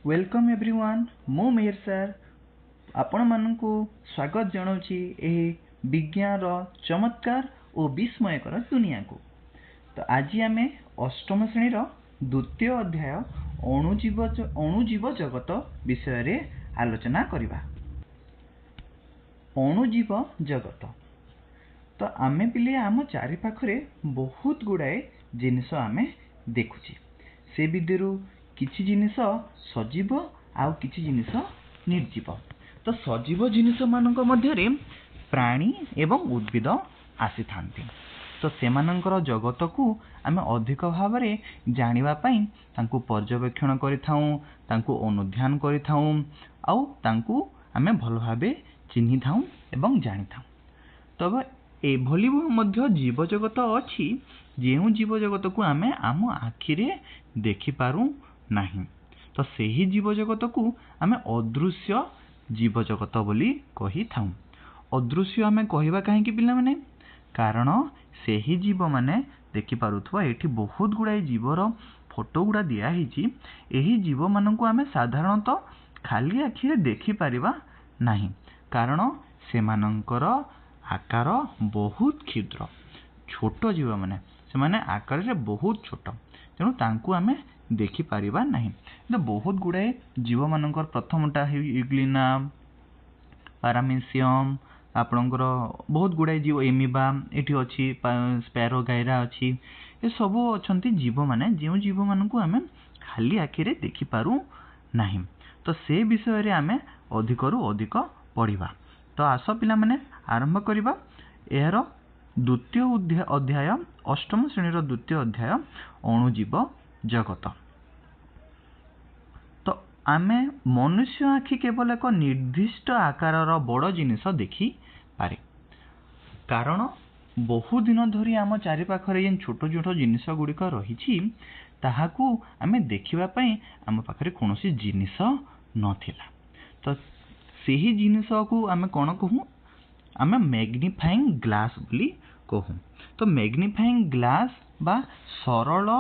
Welcome everyone मो मेहर sir आपण मानकु स्वागत जनाऊँगी एही विज्ञान चमत्कार और विस्मयकर दुनिया को। तो आज आम अष्टम श्रेणीर द्वितीय अध्याय अणुजीव जगत विषय रे आलोचना करिबा। अणुजीव जगत तो आमे पिले आम चारि पाखरे बहुत गुड़ाए जिनिस आमे देखुचे। से विधरु किछि जिनिस सजीव आउ किछि जिनिस निर्जीव। तो सजीव जिनिस मानक मध्यरे प्राणी एवं उद्भिद आसी थांती। तो सेमानंकर जगत को आमे अधिक भावरे जानिबा पई तांकु पर्यवेक्षण करिथाऊ, तांकु अनुध्यान करिथाऊ आउ तांकु आमे भल भाबे चिन्हि थाऊ एवं जानि थाऊ। तब एभली मध्य जीव जगत अछि जेउ जीव जगत को आमे आम आखिरे देखि पारू नाही। तो सेही जीव जगत को आमे अदृश्य जीव जगत बोली कहि थाऊ। अदृश्य आमे कहिबा काहे कि पिला माने कारण सेही जीव माने देखि पारुथवा एठी बहुत गुड़ाई जीवर फोटो गुड़ा दिया हिची। एही जीव माननकु आमे साधारणतः खाली आखिरे देखि पारिबा नाही, कारण सेमानंकर आकार बहुत क्षुद्र। छोट जीव माने से माने आकार रे बहुत छोट, तेणु तांकु आमे देखि पारिबा नाही। तो बहुत गुड़ाए जीव मानकर प्रथमटा इग्लिना, पारामीशियम, आपणकर बहुत गुड़ाए जीव एमिबा एठी अछि, स्पैरो गायरा अछि। ए सब अछंती जीव माने जेउ जीव मानकु आमे खाली आखिरे देखि पारू नाही। तो से विषय रे आमे अधिकरु अधिक पढ़िबा। तो आस पिला माने आरंभ करिबा एहर द्वितीय अध्याय अष्टम श्रेणीर द्वितीय अध्याय अणुजीव जगत। तो आमे मनुष्य आखि केवल एक निर्दिष्ट आकारर बड़ जिनिस देखि पारे, कारण बहु दिन धरी आम चारि पाखरे जेन छोट छोट जिनिस गुड़िक रही ताहाकू आमे देखिबा पई आम पाखरे कोनोसी जिनिस नथिला। तो सेही जिनिस को आमे कोन कहू, आमे मैग्निफाइंग ग्लास बोली कहू। तो मैग्निफाइंग ग्लास बा सरल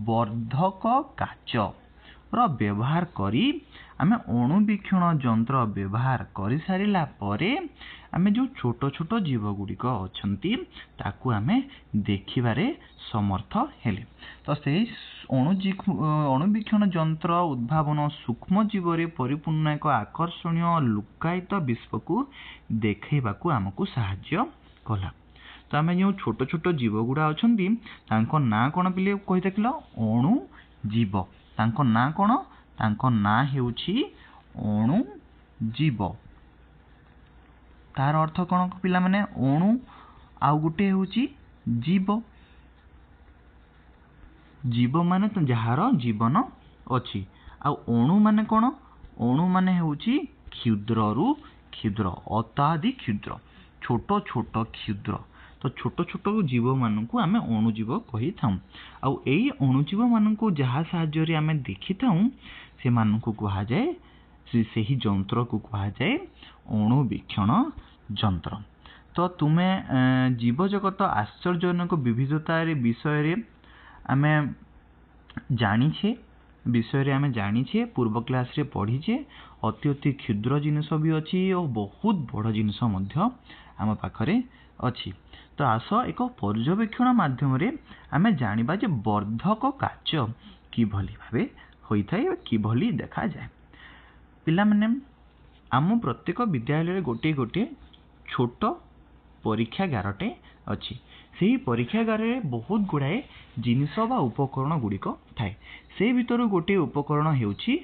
वर्धक काच रो व्यवहार करी आमे अणुवीक्षण यंत्र व्यवहार करि सारिला परे आमे जो छोट छोट जीव गुड़िक अछंती ताकू आमे देखिबारे समर्थ हेले। तो से अणुवीक्षण यंत्र उद्भावन सूक्ष्म जीवरे परिपूर्ण एक आकर्षणीय लुकायित विश्व को देखैबाकू आमको सहाय्य कला। तो आमे जो छोट छोट जीव गुड़ा अछंती तांको ना कोन पिले कहि देखलो अणु जीव। तांको ना कोन, तांको ना हेउछि अणु जीव। तार अर्थ कोन पिला माने अणु आउ गुटे हेउछि जीव। जीव माने तो जहार जीवन अछि। आउ अणु माने कोन, अणु माने हेउछि क्षुद्ररु क्षुद्र, अत्याधिक क्षुद्र, छोट छोट क्षुद्र। तो छोट छोट जीव मानकु आमे अणुजीव कहि थाऊ। आउ एई अणुजीव मानकु जहा साहाय्य रे आमे देखि थाऊ से मानकु कहा जाय, सेही यंत्र को कहा जाय अणुवीक्षण यंत्र। तो तुमे जीव जगत आश्चर्यजनक विविधता रे विषय रे आमे जानिछे, विषय रे आमे जानिछे, पूर्व क्लास रे पढ़ीछे। अति अति क्षुद्र जिनिस भी अछि और बहुत बड़ जिनिस मध्य आम पाखरे अछि। तो आस एक पर्यवेक्षण माध्यम रे आमे जानिबा जे वर्धक काच कि भली भाबे होइथाय कि भली देखा जाय। पिला माने आम प्रत्येक विद्यालय रे गोटे गोटे छोट परीक्षागारटे अछि। सेही परीक्षागार रे बहुत गुड़ाए जिनिस बा उपकरण गुड़िक थाए। से भितर गोटे उपकरण हेउछि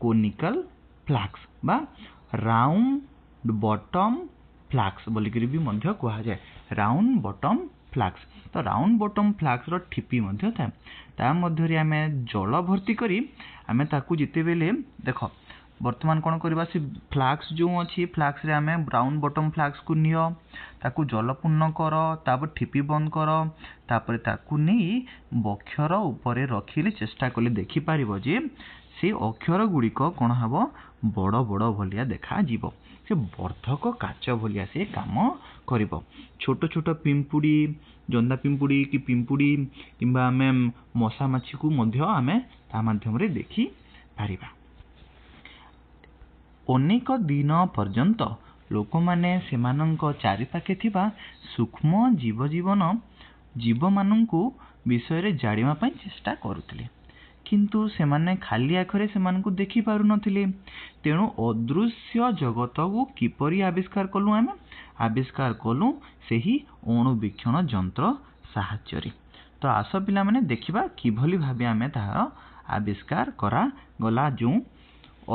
कोनिकल फ्लास्क बा राउंड बॉटम फ्लास्क बोलिकरी भी मध्य कहा जाए, राउंड बॉटम फ्लास्क। तो राउंड बॉटम फ्लास्क रो ठिपी मध्य थाए। ता मध्य रे आमे जल भर्ती करी आमे ताकू जिते बेले देखो वर्तमान कोन करबा, से फ्लास्क जो अछि फ्लास्क रे आमे राउंड बॉटम फ्लास्क को नियो, ताकू जल पूर्ण करो, तापर ठिपी बंद करो, तापर ताकू नै बक्षर ऊपर रखिले चेष्टा कले देखि पारिबो जे से अक्षर गुड़िक कोन हबो बड़ बड़ भलिया देखा जीवो। से वर्धक काच भलिया से काम करिबो। छोट छोट पिंपुड़ी, जंदा पिंपुड़ी कि पिंपुड़ी किंबा आमे मशा माछी को मध्य आमे ता माध्यम रे देखि पारिबा। ଅନେକ ଦିନ ପର୍ଯ୍ୟନ୍ତ ଲୋକମାନେ ସେମାନଙ୍କ ଚାରିପାଖେ ଥିବା ସୂକ୍ଷ୍ମ ଜୀବମାନଙ୍କୁ ବିଷୟରେ ଜାଣିବା ପାଇଁ ଚେଷ୍ଟା କରୁଥିଲେ, କିନ୍ତୁ ସେମାନେ ଖାଲି ଆଖରେ ସେମାନଙ୍କୁ ଦେଖି ପାରୁନଥିଲେ। ତେଣୁ ଅଦୃଶ୍ୟ ଜଗତକୁ କିପରି ଆବିଷ୍କାର କଲୁ? ଆମେ ଆବିଷ୍କାର କଲୁ ସେହି ଅଣୁବୀକ୍ଷଣ ଯନ୍ତ୍ର ସାହାଯ୍ୟରେ। ତ ଆସ ପିଲାମାନେ ଦେଖିବା କିଭଳି ଭାବେ ଆମେ ତାହାର ଆବିଷ୍କାର କରାଗଲା ଯେଉଁ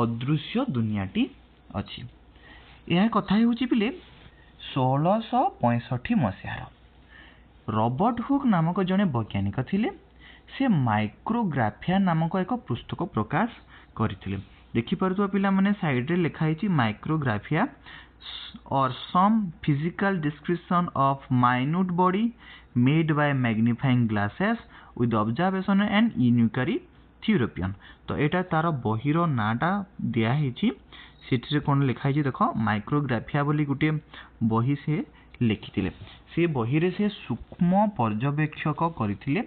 ଅଦୃଶ୍ୟ ଦୁନିଆଟି ଅଛି। ଏହା କଥା ହେଉଛି ପିଲେ 1665 ମସିହାର। ରବର୍ଟ ହୁକ୍ ନାମକ ଜଣେ ବୈଜ୍ଞାନିକ ଥିଲେ। ସେ ମାଇକ୍ରୋଗ୍ରାଫିଆ ନାମକ ଏକ ପୁସ୍ତକ ପ୍ରକାଶ କରିଥିଲେ। ଦେଖିପାରୁଥିବା ପିଲାମାନେ ସାଇଡରେ ଲେଖା ହେଇଛି ମାଇକ୍ରୋଗ୍ରାଫିଆ or some physical description of minute body made by magnifying glasses with observation and inquiry theorepian। ତ ଏଇଟା ତାର ବହିର ନାଁଟା ଦିଆ ହେଇଛି। ସେଠିରେ କ'ଣ ଲେଖା ହେଇଛି ଦେଖ, ମାଇକ୍ରୋଗ୍ରାଫିଆ ବୋଲି ଗୋଟିଏ ବହି ସେ ଲେଖିଥିଲେ। ସେ ବହିରେ ସେ ସୂକ୍ଷ୍ମ ପର୍ଯ୍ୟବେକ୍ଷକ କରିଥିଲେ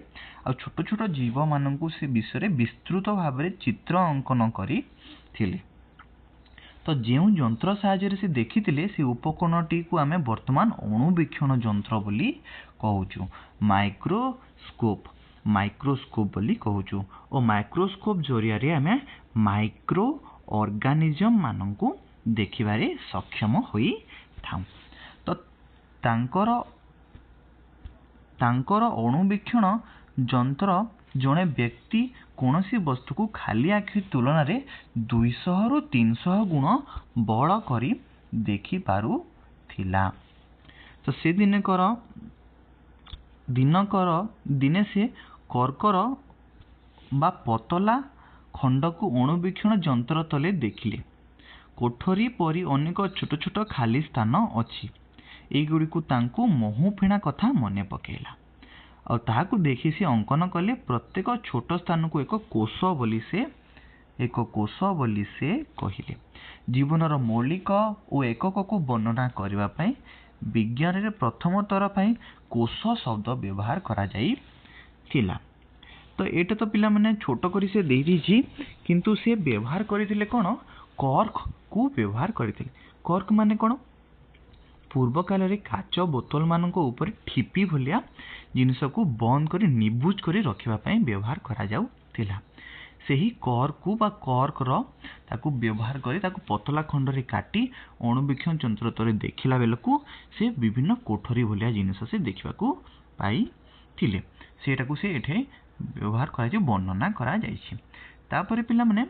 ଆଉ ଛୋଟ ଛୋଟ ଜୀବମାନଙ୍କୁ ସେ ବିଷୟରେ ବିସ୍ତୃତ ଭାବରେ ଚିତ୍ର ଅଙ୍କନ କରିଥିଲେ। ତ ଯେଉଁ ଯନ୍ତ୍ର ସାହାଯ୍ୟରେ ସେ ଦେଖିଥିଲେ ସେ ଉପକରଣଟିକୁ ଆମେ ବର୍ତ୍ତମାନ ଅଣୁବୀକ୍ଷଣ ଯନ୍ତ୍ର ବୋଲି କହୁଛୁ, ମାଇକ୍ରୋସ୍କୋପ ବୋଲି କହୁଛୁ। ଓ ମାଇକ୍ରୋସ୍କୋପ ଜରିଆରେ ଆମେ ମାଇକ୍ରୋ ଅର୍ଗାନିଜମ ମାନଙ୍କୁ ଦେଖିବାରେ ସକ୍ଷମ ହୋଇଥାଉ। ତ ତାଙ୍କର ଅଣୁବୀକ୍ଷଣ ଯନ୍ତ୍ର ଜଣେ ବ୍ୟକ୍ତି କୌଣସି ବସ୍ତୁକୁ ଖାଲି ଆଖି ତୁଳନାରେ 200 ରୁ 300 ଗୁଣ ବଡ଼ କରି ଦେଖିପାରୁଥିଲା। ତ ସେ ଦିନେ ସେ କର୍କର ବା ପତଲା ଖଣ୍ଡକୁ ଅଣୁବୀକ୍ଷଣ ଯନ୍ତ୍ର ତଳେ ଦେଖିଲେ। କୋଠରୀ ପରି ଅନେକ ଛୋଟ ଛୋଟ ଖାଲି ସ୍ଥାନ ଅଛି। ଏଇଗୁଡ଼ିକୁ ତାଙ୍କୁ ମହୁଫେଣା କଥା ମନେ ପକେଇଲା ଆଉ ତାହାକୁ ଦେଖି ସେ ଅଙ୍କନ କଲେ। ପ୍ରତ୍ୟେକ ଛୋଟ ସ୍ଥାନକୁ ଏକ କୋଷ ବୋଲି ସେ କହିଲେ। ଜୀବନର ମୌଳିକ ଓ ଏକକକୁ ବର୍ଣ୍ଣନା କରିବା ପାଇଁ ବିଜ୍ଞାନରେ ପ୍ରଥମ ଥର ପାଇଁ କୋଷ ଶବ୍ଦ ବ୍ୟବହାର କରାଯାଇଥିଲା। ତ ଏଇଟା ତ ପିଲାମାନେ ଛୋଟ କରି ସେ ଦେଇଦେଇଛି, କିନ୍ତୁ ସେ ବ୍ୟବହାର କରିଥିଲେ କ'ଣ? କର୍କକୁ ବ୍ୟବହାର କରିଥିଲେ। କର୍କ ମାନେ କ'ଣ? ପୂର୍ବ କାଳରେ କାଚ ବୋତଲ ମାନଙ୍କ ଉପରେ ଠିପି ଭଳିଆ ଜିନିଷକୁ ବନ୍ଦ କରି ନିବୁଜ କରି ରଖିବା ପାଇଁ ବ୍ୟବହାର କରାଯାଉଥିଲା। ସେହି କର୍କକୁ ବା କର୍କର ତାକୁ ବ୍ୟବହାର କରି ତାକୁ ପତଳା ଖଣ୍ଡରେ କାଟି ଅଣୁବୀକ୍ଷଣ ଯନ୍ତ୍ର ତଳେ ଦେଖିଲା ବେଳକୁ ସେ ବିଭିନ୍ନ କୋଠରୀ ଭଳିଆ ଜିନିଷ ସେ ଦେଖିବାକୁ ପାଇଥିଲେ। ସେଇଟାକୁ ସେ ଏଠି ବ୍ୟବହାର କରାଯାଇ ବର୍ଣ୍ଣନା କରାଯାଇଛି। ତାପରେ ପିଲାମାନେ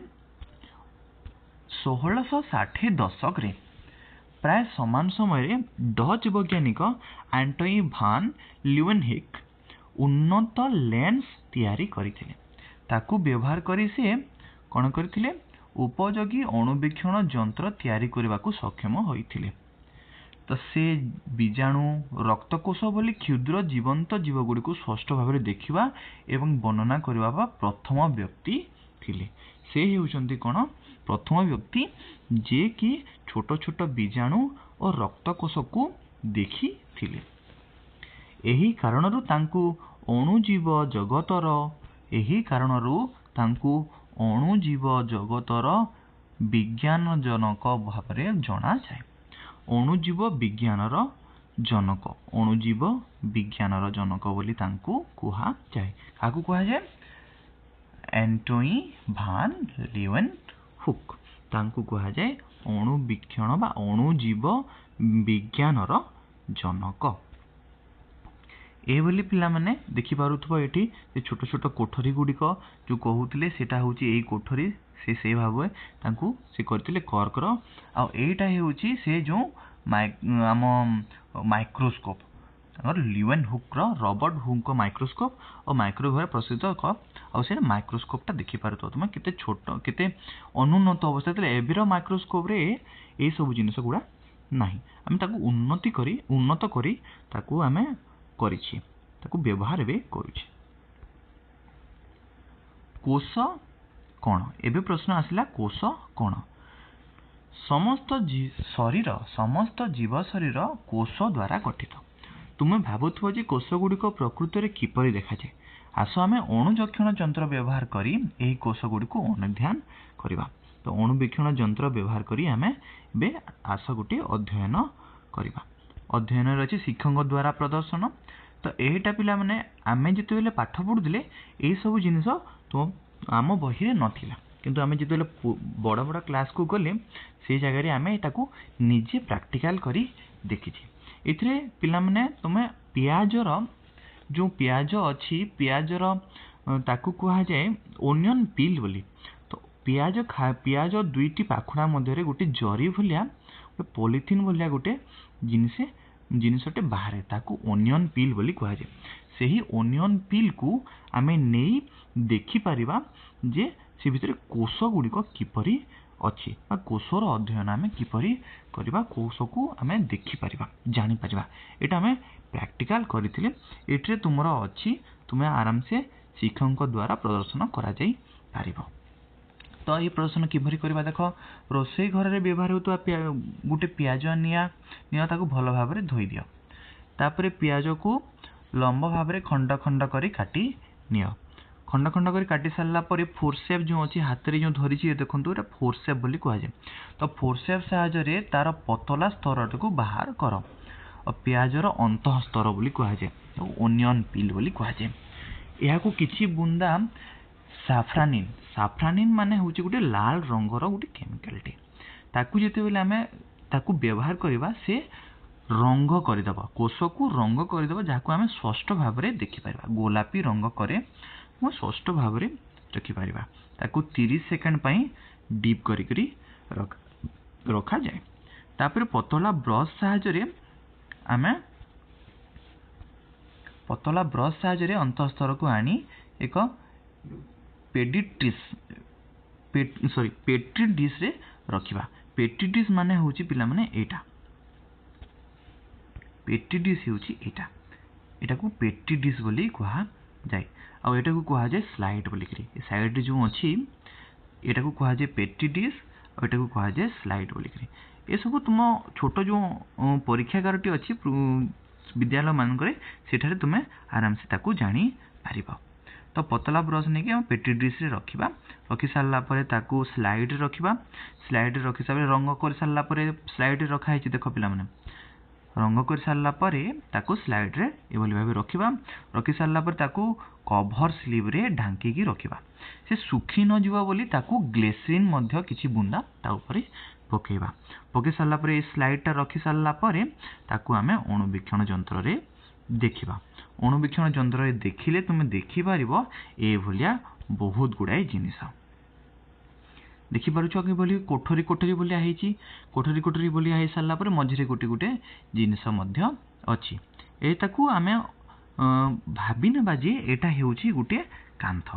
1660 ଦଶକରେ ପ୍ରାୟ ସମାନ ସମୟରେ ଡଚ୍ ବୈଜ୍ଞାନିକ ଆଣ୍ଟୋନି ଭାନ୍ ଲିଉଏନହିକ୍ ଉନ୍ନତ ଲେନ୍ସ ତିଆରି କରିଥିଲେ। ତାକୁ ବ୍ୟବହାର କରି ସେ କ'ଣ କରିଥିଲେ? ଉପଯୋଗୀ ଅଣୁବୀକ୍ଷଣ ଯନ୍ତ୍ର ତିଆରି କରିବାକୁ ସକ୍ଷମ ହୋଇଥିଲେ। ତ ସେ ବୀଜାଣୁ, ରକ୍ତକୋଷ ଭଳି କ୍ଷୁଦ୍ର ଜୀବନ୍ତ ଜୀବଗୁଡ଼ିକୁ ସ୍ପଷ୍ଟ ଭାବରେ ଦେଖିବା ଏବଂ ବର୍ଣ୍ଣନା କରିବା ପ୍ରଥମ ବ୍ୟକ୍ତି ଥିଲେ। ସେ ହେଉଛନ୍ତି କ'ଣ? ପ୍ରଥମ ବ୍ୟକ୍ତି ଯିଏ କି ଛୋଟ ଛୋଟ ବୀଜାଣୁ ଓ ରକ୍ତକୋଷକୁ ଦେଖିଥିଲେ। ଏହି କାରଣରୁ ତାଙ୍କୁ ଅଣୁଜୀବ ଜଗତର ବିଜ୍ଞାନଜନକ ଭାବରେ ଜଣାଯାଏ। ଅଣୁଜୀବ ବିଜ୍ଞାନର ଜନକ ବୋଲି ତାଙ୍କୁ କୁହାଯାଏ। କାହାକୁ କୁହାଯାଏ? Antonie van Leeuwenhoek. ତାଙ୍କୁ କୁହାଯାଏ ଅଣୁବୀକ୍ଷଣ ବା ଅଣୁଜୀବ ବିଜ୍ଞାନର ଜନକ। ଏଇଭଳି ପିଲାମାନେ ଦେଖିପାରୁଥିବ ଏଠି ସେ ଛୋଟ ଛୋଟ କୋଠରୀ ଗୁଡ଼ିକ ଯେଉଁ କହୁଥିଲେ ସେଟା ହେଉଛି ଏଇ କୋଠରୀ। ସେଇ ଭାବେ ତାଙ୍କୁ ସେ କରିଥିଲେ କର୍କର। ଆଉ ଏଇଟା ହେଉଛି ସେ ଯେଉଁ ଆମ ମାଇକ୍ରୋସ୍କୋପ, ତାଙ୍କର ରବର୍ଟ ହୁକ୍ଙ୍କ ମାଇକ୍ରୋସ୍କୋପ ଓ ମାଇକ୍ରୋଭେଭ ପ୍ରସିଦ୍ଧ ଆଉ ସେ ମାଇକ୍ରୋସ୍କୋପଟା ଦେଖିପାରୁଥିବ ତୁମେ କେତେ ଛୋଟ, କେତେ ଅନୁନ୍ନତ ଅବସ୍ଥା ଥିଲା। ଏବେର ମାଇକ୍ରୋସ୍କୋପରେ ଏଇସବୁ ଜିନିଷ ଗୁଡ଼ା ନାହିଁ। ଆମେ ତାକୁ ଉନ୍ନତ କରି ତାକୁ ଆମେ କରିଛି, ତାକୁ ବ୍ୟବହାର ଏବେ କରୁଛି। କୋଷ କ'ଣ? ଏବେ ପ୍ରଶ୍ନ ଆସିଲା କୋଷ କ'ଣ? ସମସ୍ତ ଜୀବ ଶରୀର କୋଷ ଦ୍ୱାରା ଗଠିତ। ତୁମେ ଭାବୁଥିବ ଯେ କୋଷ ଗୁଡ଼ିକ ପ୍ରକୃତରେ କିପରି ଦେଖାଯାଏ। ଆସ ଆମେ ଅଣୁବୀକ୍ଷଣ ଯନ୍ତ୍ର ବ୍ୟବହାର କରି ଏହି କୋଷ ଗୁଡ଼ିକୁ ଅନୁଧ୍ୟାନ କରିବା। तो अणुवीक्षण यंत्र व्यवहार करी आमे बे आस गोटे अध्ययन करबा। अध्ययन रही शिक्षक द्वारा प्रदर्शन। तो एटा पिला माने आमे जिते बेले पाठ पढुथिले एई सब जिनिस तो आम बही रे नथिला, किंतु आमे जिते बेले बड़ बड़ क्लास को गले से जगह रे आमे ताकू निजे प्रैक्टिकल करी देखिछि। एथिरे पिला माने तुमे पियाजर जो पियाज अच्छी पियाजर ताकू कहा जाए ओनियन पील बोली। तो पियाज दुईटी पाखुड़ा मध्य गोटे जरी भलिया गोटे पॉलिथिन भलिया गोटे जिनसटे बाहर ताकू ओनियन पील बोली कहा जाए। सही ओनियन पील को आमे नहीं देखि परिबा जे से भितर कोष गुड़िक किपरि अच्छी कोषर अध्ययन आमे किपरि करबा, कोष को आमे देखि परिबा जानि परिबा। एटा आमे प्रैक्टिकल करथिले। एठरे तुमर अच्छी तुमे आराम से शिक्षक द्वारा प्रदर्शन करा जाई पारिबो। तो ये प्रदर्शन किपरि करबा देख, रोसई घर रे व्यवहार होतुवा गुटे पियाज निया ताकू भल भाव रे धोई दियो। तापरे पियाज को लंब भाव रे खंड खंड करी काटी नियो। खंड खंड करी काटी सारला परे फोरसेप जो अच्छी हाथ रे जो धरिछि देखंतु एटा फोरसेप बोली कहा जाय। तो फोरसेप सहायता रे तार पतला स्तर को बाहर कर और पियाजर अंतः स्तर बोली कहा जाय, ओनियन पील बोली कहा जाय। एहा को किछि बुंदा साफ्रानिन, साफ्रानिन माने होछि गुटे लाल रंगर गुटे केमिकल टे। ताकू जेते बेले आमे ताकू व्यवहार करबा से रंग करदेबा, कोष को रंग करदेबा जाको आमे स्पष्ट भाव रे देखि परबा। गोलापी रंग करे मो स्पष्ट भाव रे देखि परबा। ताकू 30 सेकंड पई डीप करी करी रखा जाए। तापर पतला ब्रश सहायता रे आमे पतला ब्रश सहायता रे अंतःस्तर को आनी एक पेट्री डिश रे रखिबा। पेट्री डिश माने होची पिला माने एटा पेट्री डिश होची एटा, एटा को पेट्री डिश बोली कहा जाए। आ एटा को कहा जाए स्लाइड बोली करी। साइड रे जो अछि एटा को कहा जाए पेट्री डिश और एटा को कहा जाए स्लाइड बोली करी। ए सब तुम छोट जो परीक्षागारटी अछि विद्यालय मान करे सेठारे तुमे आराम से ताकू जानी पारिबो। तो पतला ब्रश नहीं कि पेट्री डिश रे रखिबा। रखि सारला परे ताकू स्लाइड रे रखिबा। स्लाइड रे रखि सारे रंग कर सारला परे स्लाइड रे रखा हिची देखो पिला माने रंग कर सारला परे ताकू स्लाइड रे एभली भाबे रखिबा। रखि सारला परे ताकू कवर स्लीव रे ढांकी की रखिबा। से सुखी न जीवा बोली ताकू ग्लिसरीन मध्य किछि बुंदा ता ऊपर पकेइबा। पके सारला परे ए स्लाइड ता रखि सारला परे ताकू आमे अणुवीक्षण यंत्र रे देखिबा। अणुवीक्षण यंत्र रे देखिले तुमे देखि पारिबो ए भलिया बहुत गुडाई जिनिस देखि पारुछ कि बोली कोठरी कोठरी बोलिया हेची। कोठरी कोठरी बोलिया हे सारला परे मझिरे गोटे गोटे जिनिस मध्य अछि। ए ताकू आमे भाबी नेबा जे एटा हेउची गुटे कांथ।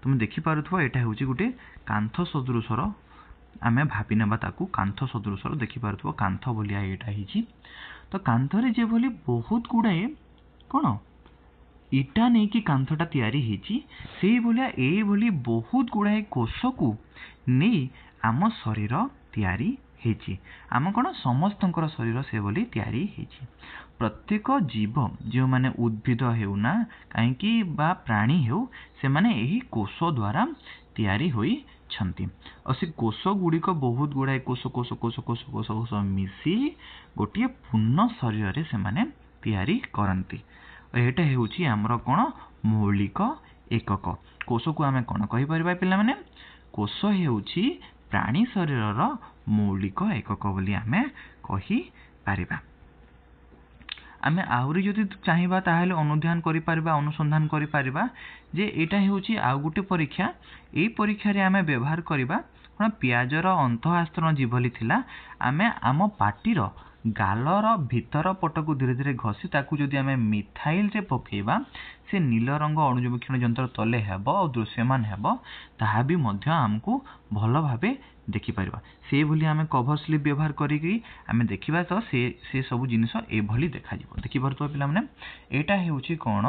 तुम देखि पारुथबो एटा हेउची गुटे कांथ सदृशर आमे भाबी नेबा ताकू कांथ सदृशर देखि पारुथबो कांथ बोलिया एटा हेची। तो कांथ रे जे बोली बहुत गुडाए कोन इटा नहीं कि कांथटा तैयारी हेची सेही बोलिया ए बोली बहुत गुडाए कोष को नहीं आम शरीर तैयारी हेची। आम कोन समस्तंकर शरीर से बोली तैयारी हेची। प्रत्येक जीव जो माने उद्भिद हेउना काहेकि बा प्राणी हेउ से माने एही कोष द्वारा तैयारी होई छंती। और से कोष गुड़िक बहुत गुड़ाए कोष कोष कोष कोष कोष कोष मिसी गोटे पूर्ण शरीर रे से माने तैयारी करंती। एटा हेउची हमर कोन मौलिक एकक। कोष को आमे कोन कहि परिबा पिला माने कोष हेउची प्राणी शरीरर मौलिक एकक बोली आमे कहि पारिबा। आमे आउरी जदि चाहिबा ताहेले अनुध्यान करि पारिबा अनुसंधान करि पारिबा जे एटा हेउची आ गुटे परीक्षा। एई परीक्षा रे आमे व्यवहार करिबा कोन पियाजर अंतःआस्तरण जीवली थिला आमे आम पाटीर गालर भीतर पट को धीरे धीरे घसी ताकू जदि आमे मिथाइल रे पकेइबा से नील रंग अणुवीक्षण यंत्र तले हेबो और दृश्यमान हेबो ताहा भी मध्य हमकू भल भाबे देखि परिबा। से भली आमे कवर स्लिप व्यवहार करिकि आमे देखिबा तो से सब जिनिस ए भली देखा जिवो। देखि परतो पिला माने एटा हेउची कोन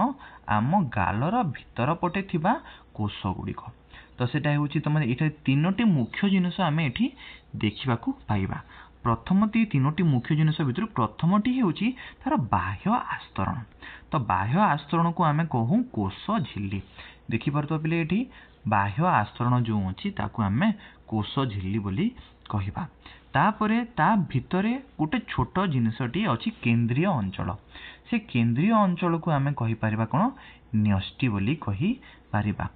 आम गालर भीतर पटे थिबा कोष गुड़िक। तो सेटा हेउची तमे एटा तीनोटी मुख्य जिनिस आमे एठी देखिबाकू पाइबा। प्रथमटी तीनोटी मुख्य जिनिस भितर प्रथमटी हेउची तार बाह्य आस्तरण। तो बाह्य आस्तरण को आमे कहूँ कोष झिल्ली। देखि परतो पिले एठी बाह्य आस्तरण जो अच्छी ताकू आमे कोष झिल्ली बोली कहिबा। तापरे ता भितरे गोटे छोट जिनिसटी अछि केंद्रीय अंचल। से केंद्रीय अंचल को आमे कहि परिबा कोन न्यष्टि बोली कहि परिबा।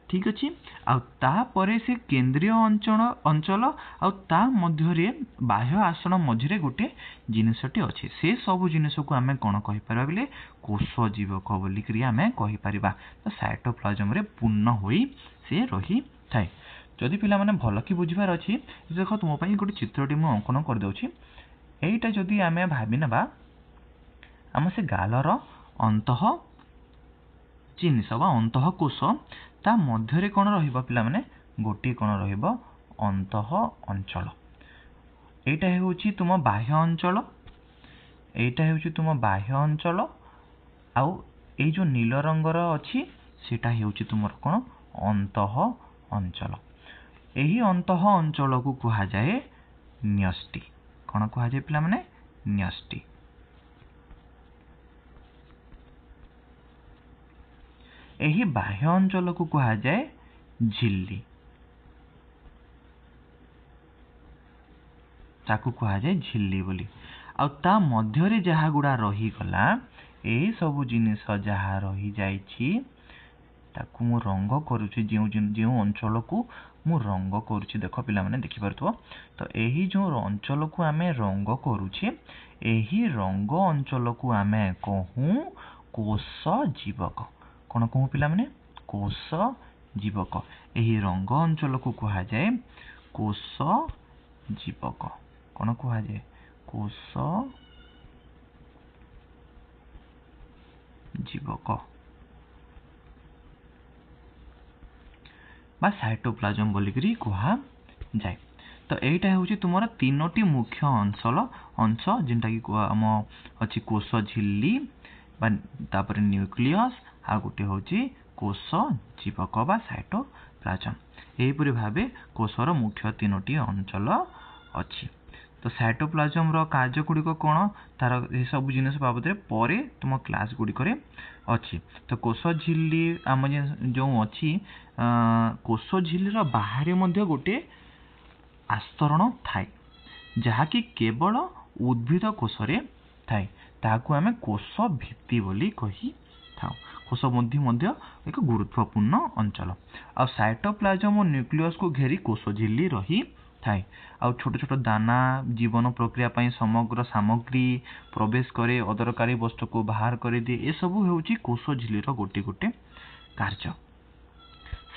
ठीक अछि। आ तापरे से केंद्रीय अंचल आ ता मध्यरे बाह्य आसन मझिरे गोटे जिनिसटी अछि। से सब जिनिस को आमे कोन कहि परबा बेले कोष जीवक बोली करी आमे कहि परिबा। तो साइटोप्लाज्म रे पूर्ण होई से रही थाए। जदि पिला माने भल कि बुझिबार अछि देखो तुम पई गोटे चित्रटी मु अंकन कर दउछि। एइटा जदि आमे भाबि नबा आम से गालर अंतः जिनिस बा अंतः कोष ता मध्यरे कोन रहिबो पिला माने गोटी कोन रहिबो अंतः अंचल। एइटा हेउछि तुम बाह्य अंचल, एइटा हेउछि तुम बाह्य अंचल आउ एइ जो नील रंगर अछि सेटा हेउछि तुमर कोन अंतः अंचल। एही अंतः अंचल को कहा जाए न्यष्टि। कोन कहा जाए पिला माने न्यष्टि। एही बाह्य अंचल को कहा जाए झिल्ली। ताकू कहा जाए झिल्ली बोली। आ ता मध्यरे जहा गुडा रही गला एही सब जिनिस जहा रही जाईछि ताकू मु रंग करूछि। जेउ अंचल को मु रंग करूछि देखो पिला माने देखि परथो। तो एही जो अंचल को आमे रंग करूछि एही रंग अंचल को आमे कहूं कोष जीवक। कोन कहूं पिला माने कोष जीवक। एही रंग अंचल को कहा जाए कोष जीवक। कोन कहा जाए कोष जीवक बा साइटोप्लाज्म बोली करी कहा जाए। तो एइटा होछि तुमरा तीनोटी मुख्य अंश जेंटा कि हम अछि कोष झिल्ली बा तापर न्यूक्लियस आ गोटे होछि कोष जीवक बा साइटोप्लाज्म। एही परि भाबे कोषर मुख्य तीनोटी अंचल अछि। तो साइटोप्लाज्म रो कार्य गुडी को कोन तार ए सब जिनिस बाबदरे परे तुम क्लास गुडी करे अछि। तो कोष झिल्ली हम जो अछि कोष झिल्ली रो बाहरे मध्ये गोटे आस्तरण थाए जहा कि केवल उद्भिद कोषरे थाए। ताकू आमे कोष भित्ति बोली कहि थाउ। कोष मध्य एक गुरुत्वपूर्ण अंचल। आ साइटोप्लाज्म और न्यूक्लियस को घेरी कोष झिल्ली रही थाए। आ छोट छोट दाना जीवन प्रक्रिया पई समग्र सामग्री प्रवेश करे अदरकारी वस्तु को बाहर करे दिए। ए सब हेउची कोष झिल्ली रो गोटे गोटे कार्य।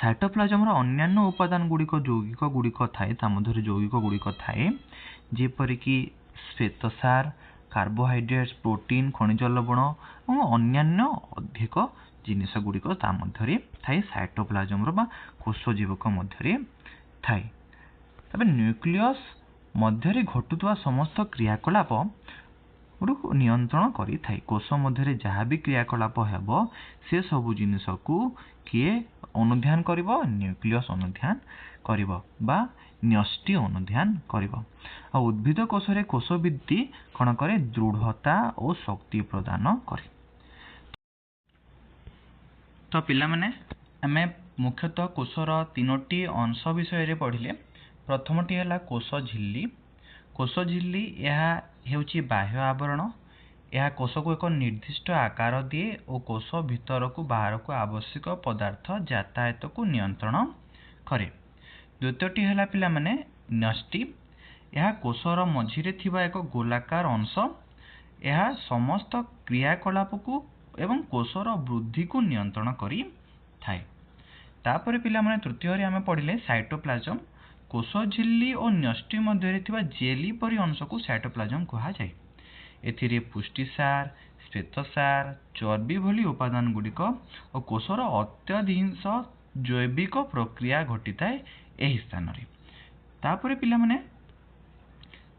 साइटोप्लाज्म रो अन्यान्य उपादान गुड़िक यौगिक गुड़िक थाए ता मध्यरे यौगिक गुड़िक थाए जेपरि कि श्वेतसार कार्बोहाइड्रेट्स प्रोटीन खनिज लवण और अन्यान्य अधिक जिनिस गुड़िक ता मध्यरे थाए साइटोप्लाज्म रो बा कोष जीवक मध्यरे थाए। तबे न्यूक्लियस मध्यरे घटुवा समस्त क्रियाकलाप गुड़िक नियंत्रण करी थाए। कोष मध्यरे जहाँ भी क्रियाकलाप हेबो से सब जिनिस को किए अनुध्यान करिवो न्यूक्लियस अनुध्यान करिवो बा न्यष्टि अनुध्यान करिवो। आ उद्भिद कोषरे कोष भित्ति कोन करे दृढ़ता और शक्ति प्रदान करे। तो पिला माने हमें मुख्यतः कोषर तीनोटी अंश विषय रे पढ़िले। प्रथमटी है कोष झिल्ली। कोष झिल्ली यह हेउची बाह्य आवरण। यह कोष को एक निर्दिष्ट आकार दिए और कोष भीतर को बाहर को आवश्यक पदार्थ यातायात को नियंत्रण करे। द्वितीयटी है पिला माने न्यष्टि। यह कोषर मझिरे थिबा एक गोलाकार अंश। यह समस्त क्रियाकलाप को एवं कोषर वृद्धि को नियंत्रण करी थाए। तापर पिला माने तृतीय रे हमें पढ़िले साइटोप्लाज्म। कोष झिल्ली और न्यष्टि मध्यरे थिबा जेली परि अंश को साइटोप्लाज्म कहा जाए। एथिरे पुष्टिसार श्वेतसार चर्बी भली उपादान गुड़िक और कोषर अत्यधिक जैविक प्रक्रिया घटी थाए एही स्थान रे। तापर पिला माने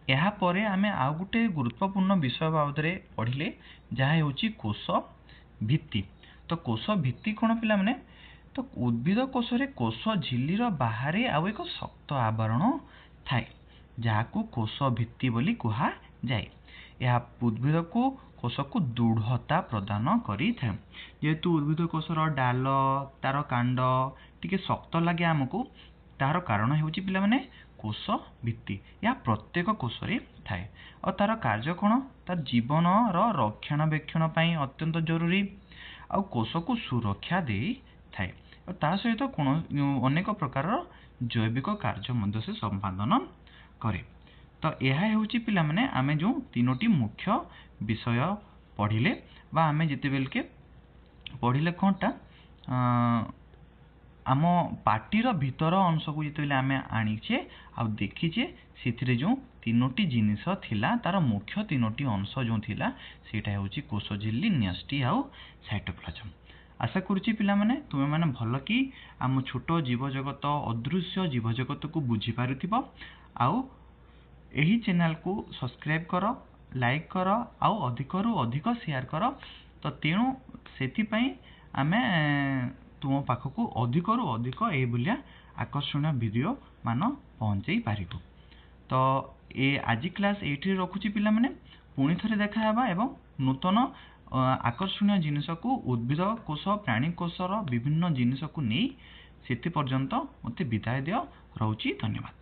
एहा परे आमे आ गुटे गुरुत्वपूर्ण विषय बाबदरे पढ़िले जहा हेउची कोष भित्ति। तो कोष भित्ति कोन पिला माने तो उद्भिद कोषरे कोष झिल्ली रो बाहरे आ एक शक्त आवरण थाए जहा को कोष भित्ति बोली कहा जाए। यह उद्भिद को कोष को दृढ़ता प्रदान करी थाए। जेहेतु उद्भिद कोषर डाल तार कांड टिके शक्त लगे आमको तार कारण होउची पिला माने कोष भित्ति या प्रत्येक कोष रे थाए और तार कार्य कोन तार जीवन रो रक्षणाबेक्षण पई अत्यंत जरूरी आ कोष को सुरक्षा दे थाए और ता सहित कोन अनेक प्रकार जैविक कार्य मध्य से संपादन करे। तो यह होउची पिला माने आमे जो तीनोटी मुख्य विषय पढ़िले बा आमे जेतेबेल के पढ़िले कोनटा आम पार्टीर भीतर अंश को जिते आम आनीचे आ देखीचे से जो तीनोटी जिनिस थिला तार मुख्य तीनोटी अंश जो थिला सेटा होची कोष झिल्ली न्यष्टि आउ साइटोप्लाज्म। आशा करुच्ची पिला माने तुमे माने भल कि आम छोट जीव जगत अदृश्य जीव जगत को बुझी पारुथिबो आउ एही चैनल को सब्सक्राइब कर लाइक कर आउ अधिक रु अधिक शेयर कर। तो तेणु सेति पई आमे तुम पाखक अधिक रु अधिक ए भलिया आकर्षणीय वीडियो मान पहुंचाई पारिबो। तो ए आज क्लास एठी रखुची पिला माने पुणी थरे देखा हेबा एवं नूतन आकर्षणीय जिनिस को उद्भिद कोष प्राणी कोषर विभिन्न जिनिस को नहीं सेति पर्यंत मते विदाय दियो। रहउची धन्यवाद।